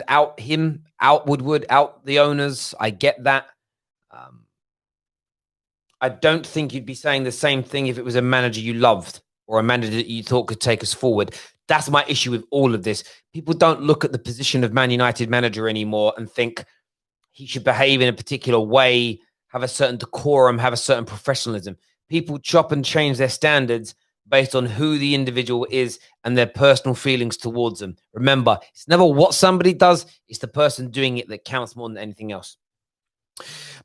out him, out Woodward, out the owners. I get that. I don't think you'd be saying the same thing if it was a manager you loved or a manager that you thought could take us forward. That's my issue with all of this. People don't look at the position of Man United manager anymore and think he should behave in a particular way, have a certain decorum, have a certain professionalism. People chop and change their standards based on who the individual is and their personal feelings towards them. Remember, it's never what somebody does, it's the person doing it that counts more than anything else.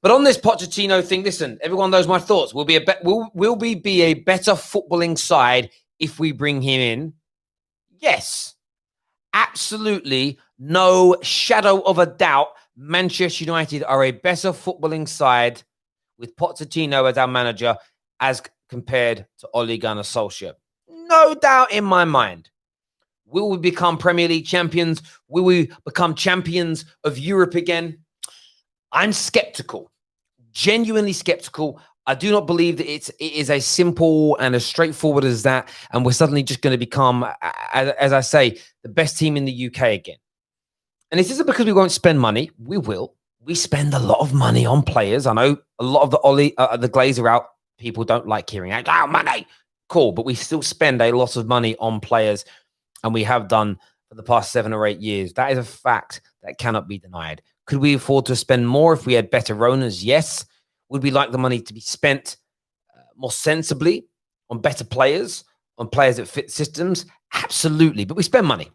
But on this Pochettino thing, listen, everyone knows my thoughts. Will we be a better footballing side if we bring him in? Yes. Absolutely. No shadow of a doubt. Manchester United are a better footballing side with Pochettino as our manager as compared to Ole Gunnar Solskjaer. No doubt in my mind. Will we become Premier League champions? Will we become champions of Europe again? I'm skeptical, genuinely skeptical. I do not believe that it is as simple and as straightforward as that. And we're suddenly just going to become, as I say, the best team in the UK again. And this isn't because we won't spend money. We will. We spend a lot of money on players. I know a lot of the Glazer out people don't like hearing out, oh, money. Cool. But we still spend a lot of money on players. And we have done for the past 7 or 8 years. That is a fact that cannot be denied. Could we afford to spend more if we had better owners? Yes. Would we like the money to be spent more sensibly on better players, on players that fit systems? Absolutely. But we spend money.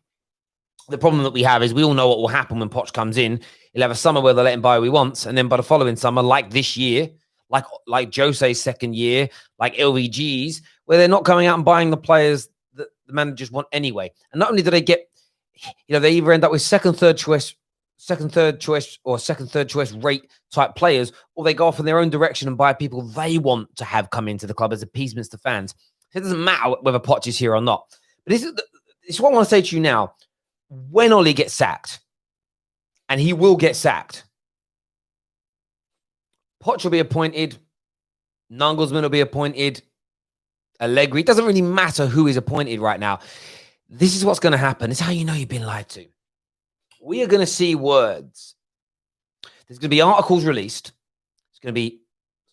The problem that we have is we all know what will happen when Poch comes in. He'll have a summer where they'll let him buy who he wants. And then by the following summer, like this year, like Jose's second year, like LVG's, where they're not coming out and buying the players that the managers want anyway. And not only do they get, they either end up with second, third choice rate type players, or they go off in their own direction and buy people they want to have come into the club as appeasements to fans. So it doesn't matter whether Poch is here or not. But this is what I want to say to you now. When Ole gets sacked, and he will get sacked, Poch will be appointed, Nagelsmann will be appointed, Allegri. It doesn't really matter who is appointed right now. This is what's going to happen. It's how you know you've been lied to. We are going to see words. There's going to be articles released. It's going to be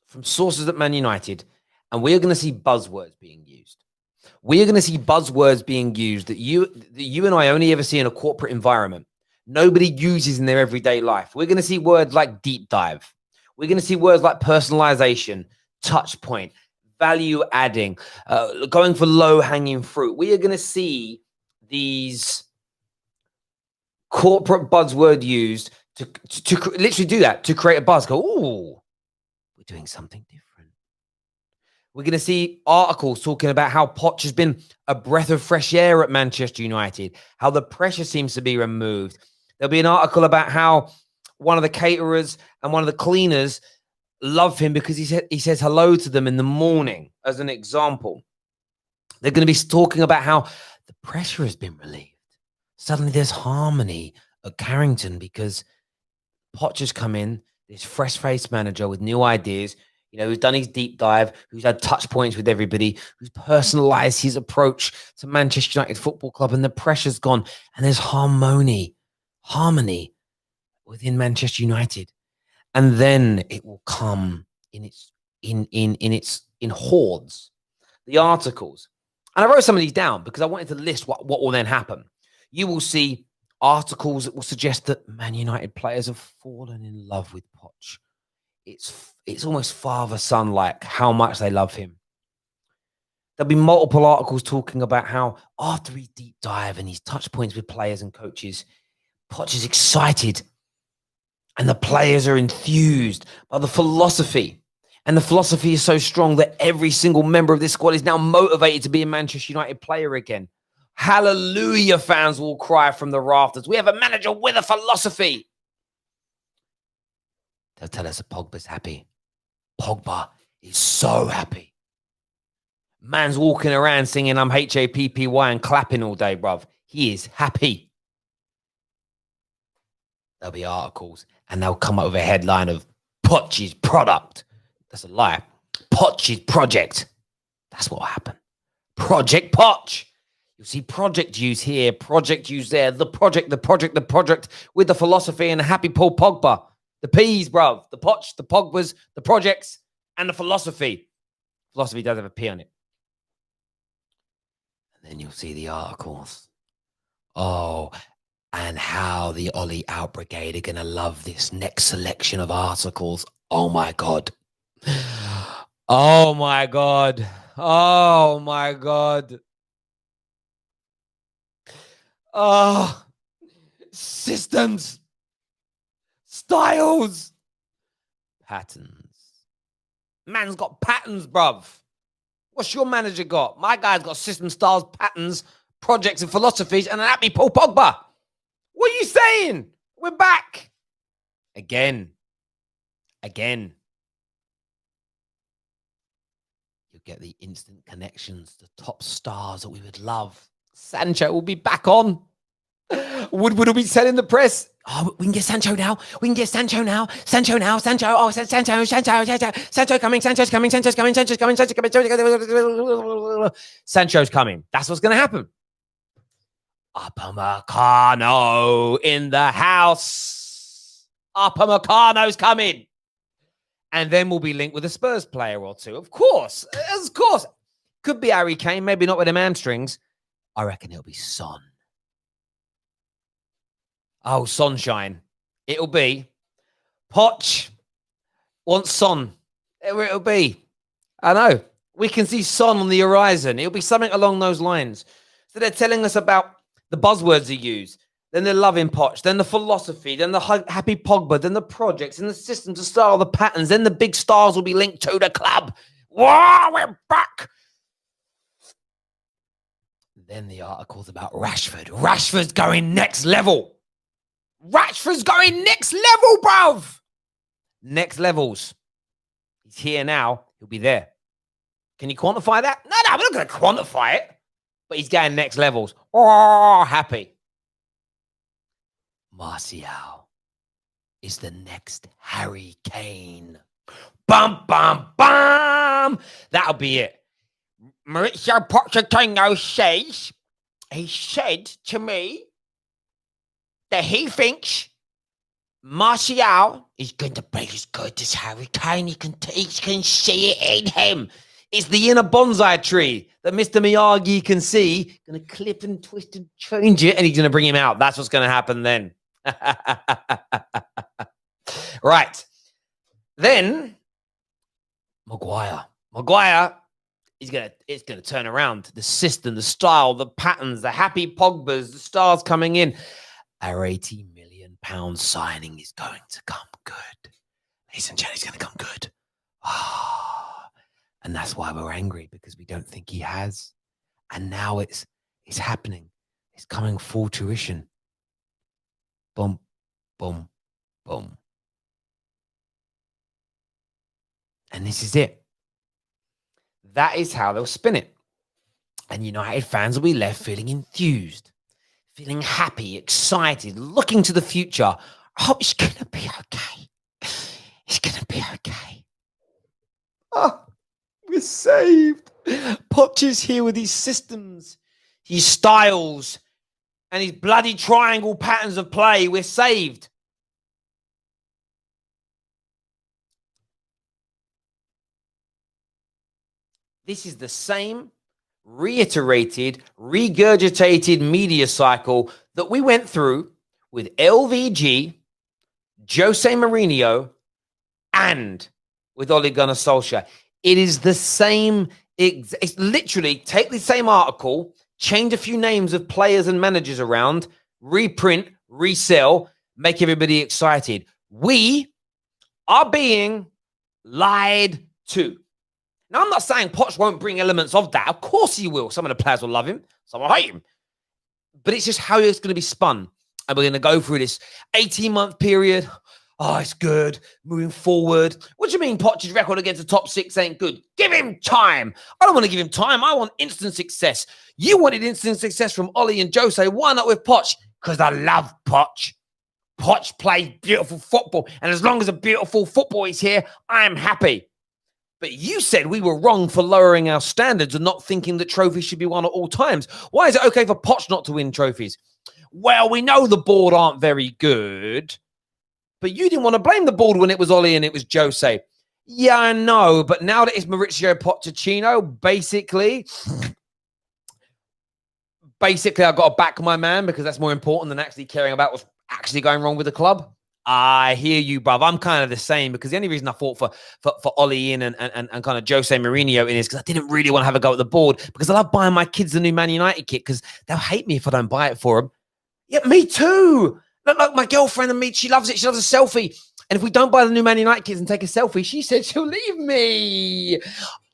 from sources at Man United. And we are going to see buzzwords being used. We are going to see buzzwords being used that you and I only ever see in a corporate environment. Nobody uses in their everyday life. We're going to see words like deep dive. We're going to see words like personalization, touch point, value adding, going for low-hanging fruit. We are going to see these corporate buzzword used to literally do that, to create a buzz. Go, oh, we're doing something different. We're going to see articles talking about how Poch has been a breath of fresh air at Manchester United, how the pressure seems to be removed. There'll be an article about how one of the caterers and one of the cleaners love him because he says hello to them in the morning, as an example. They're going to be talking about how the pressure has been relieved. Suddenly there's harmony at Carrington because Poch has come in, this fresh-faced manager with new ideas, who's done his deep dive, who's had touch points with everybody, who's personalized his approach to Manchester United Football Club, and the pressure's gone, and there's harmony within Manchester United. And then it will come in hordes. The articles. And I wrote some of these down because I wanted to list what will then happen. You will see articles that will suggest that Man United players have fallen in love with Poch. It's almost father-son like how much they love him. There'll be multiple articles talking about how after his deep dive and his touch points with players and coaches, Poch is excited and the players are enthused by the philosophy. And the philosophy is so strong that every single member of this squad is now motivated to be a Manchester United player again. Hallelujah, fans will cry from the rafters. We have a manager with a philosophy. They'll tell us that Pogba's happy. Pogba is so happy. Man's walking around singing I'm H-A-P-P-Y and clapping all day, bruv. He is happy. There'll be articles and they'll come up with a headline of Poch's product. That's a lie. Poch's project. That's what will happen. Project Poch. You'll see project use here, project use there, the project with the philosophy and the happy Paul Pogba. The P's, bruv. The Poch, the Pogbas, the projects, and the philosophy. Philosophy does have a P on it. And then you'll see the articles. Oh, and how the Ollie Out Brigade are going to love this next selection of articles. Oh, my God. Oh, my God. Oh, my God. Oh, systems, styles, patterns. Man's got patterns, bruv. What's your manager got? My guy's got system, styles, patterns, projects, and philosophies, and an happy Paul Pogba. What are you saying? We're back. Again. You'll get the instant connections to top stars that we would love. Sancho will be back on. Woodward will be selling the press. Oh, we can get Sancho now. Sancho now. Oh, Sancho coming. Sancho's coming. That's what's going to happen. Upamecano in the house. Upamecano's coming. And then we'll be linked with a Spurs player or two. Of course. Could be Harry Kane, maybe not with the hamstrings. I reckon it'll be Son. Oh, sunshine. It'll be. Poch wants Son. It'll be. I know. We can see Son on the horizon. It'll be something along those lines. So they're telling us about the buzzwords he used. Then they're loving Poch. Then the philosophy. Then the happy Pogba. Then the projects and the systems to style the patterns. Then the big stars will be linked to the club. Wow, we're back. Then the articles about Rashford. Rashford's going next level. Rashford's going next level, bruv. Next levels. He's here now. He'll be there. Can you quantify that? No, we're not going to quantify it. But he's going next levels. Oh, happy. Martial is the next Harry Kane. Bum, bum, bum. That'll be it. Mauricio Pochettino says, he said to me that he thinks Martial is going to be as good as Harry Kane. He can see it in him. It's the inner bonsai tree that Mr. Miyagi can see. Going to clip and twist and change it, and he's going to bring him out. That's what's going to happen then. Right. Then, Maguire. It's gonna turn around. The system, the style, the patterns, the happy Pogbas, the stars coming in. Our £80 million signing is going to come good. Ladies and gentlemen, he's going to come good. And that's why we're angry, because we don't think he has. And now it's happening. It's coming full tuition. Boom, boom, boom. And this is it. That is how they'll spin it. And United fans will be left feeling enthused, feeling happy, excited, looking to the future. Oh, it's going to be okay. It's going to be okay. Oh, we're saved. Poch is here with his systems, his styles, and his bloody triangle patterns of play. We're saved. This is the same reiterated, regurgitated media cycle that we went through with LVG, Jose Mourinho, and with Ole Gunnar Solskjaer. It is the same. It's literally take the same article, change a few names of players and managers around, reprint, resell, make everybody excited. We are being lied to. Now, I'm not saying Poch won't bring elements of that. Of course he will. Some of the players will love him. Some will hate him. But it's just how it's going to be spun. And we're going to go through this 18-month period. Oh, it's good. Moving forward. What do you mean Poch's record against the top six ain't good? Give him time. I don't want to give him time. I want instant success. You wanted instant success from Ollie and Jose. Why not with Poch? Because I love Poch. Poch plays beautiful football. And as long as a beautiful football is here, I am happy. But you said we were wrong for lowering our standards and not thinking that trophies should be won at all times. Why is it okay for Poch not to win trophies? Well, we know the board aren't very good, but you didn't want to blame the board when it was Ollie and it was Jose. Yeah, I know, but now that it's Mauricio Pochettino, basically, I've got to back my man because that's more important than actually caring about what's actually going wrong with the club. I hear you, bruv. I'm kind of the same because the only reason I fought for Ollie in and kind of Jose Mourinho in is because I didn't really want to have a go at the board because I love buying my kids the new Man United kit because they'll hate me if I don't buy it for them. Yeah, me too. Look, my girlfriend and me, she loves it. She loves a selfie. And if we don't buy the new Man United kits and take a selfie, she said she'll leave me.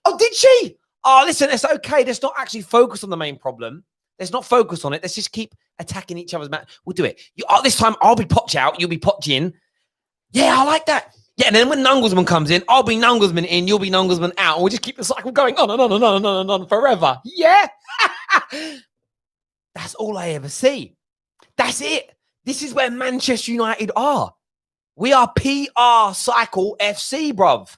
Oh, did she? Oh, listen, it's okay. Let's not actually focus on the main problem. Let's not focus on it. Let's just keep attacking each other's match. We'll do it. This time, I'll be Poch out. You'll be Poch in. Yeah, I like that. Yeah, and then when Nungelsmann comes in, I'll be Nungelsmann in. You'll be Nungelsmann out. And we'll just keep the cycle going on and on and on and on and on forever. Yeah. That's all I ever see. That's it. This is where Manchester United are. We are PR cycle FC, bruv.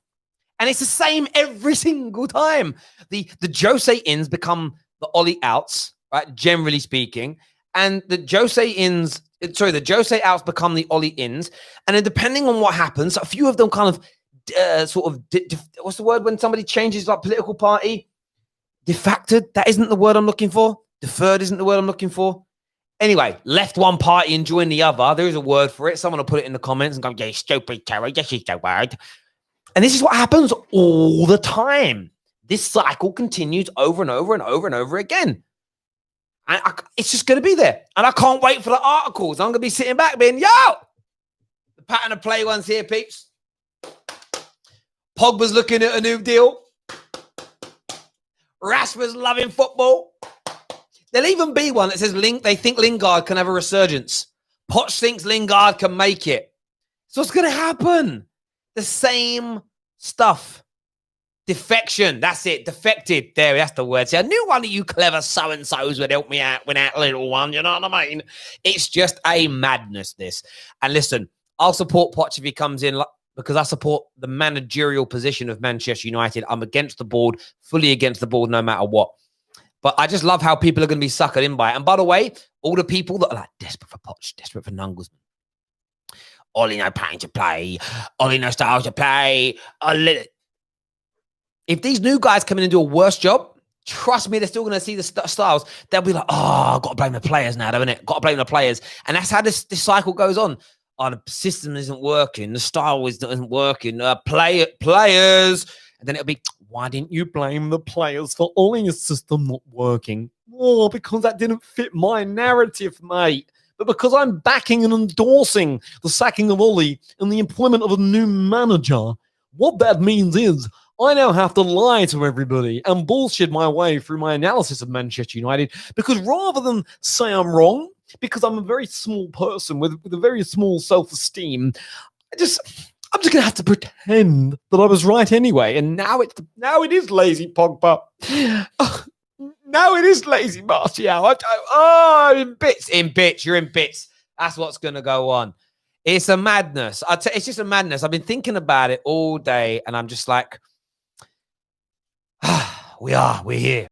And it's the same every single time. The Jose ins become the Ollie outs, right? Generally speaking. And the Jose outs become the Ollie ins. And then depending on what happens, a few of them kind of what's the word when somebody changes like political party? Defacted. That isn't the word I'm looking for. Deferred isn't the word I'm looking for. Anyway, left one party and joined the other. There is a word for it. Someone will put it in the comments and go, yeah, stupid, Terry. Yes, it's so word. And this is what happens all the time. This cycle continues over and over and over and over again. And it's just going to be there. And I can't wait for the articles. I'm going to be sitting back being, yo, the pattern of play one's here, peeps. Pogba's looking at a new deal. Rashford's loving football. There'll even be one that says they think Lingard can have a resurgence. Poch thinks Lingard can make it. So what's going to happen? The same stuff. Defection. That's it. Defected. There, that's the word. See, I knew one of you clever so-and-sos would help me out with that little one. You know what I mean? It's just a madness, this. And listen, I'll support Poch if he comes in because I support the managerial position of Manchester United. I'm against the board, fully against the board no matter what. But I just love how people are going to be suckered in by it. And by the way, all the people that are like desperate for Poch, desperate for Nungelsmann. Ollie no pattern to play. Ollie no style to play. If these new guys come in and do a worse job, trust me, they're still going to see the styles. They'll be like, oh, I've got to blame the players now, don't it? Got to blame the players. And that's how this cycle goes on. Oh, the system isn't working. The style isn't working. Players. And then it'll be, why didn't you blame the players for Ollie's system not working? Oh, because that didn't fit my narrative, mate. But because I'm backing and endorsing the sacking of Ollie and the employment of a new manager, what that means is I now have to lie to everybody and bullshit my way through my analysis of Manchester United because rather than say I'm wrong, because I'm a very small person with a very small self-esteem, I'm just going to have to pretend that I was right anyway. And now it is lazy Pogba. Now it is lazy Martial. I'm in bits. You're in bits. That's what's going to go on. It's a madness. It's just a madness. I've been thinking about it all day and I'm just like, we're here.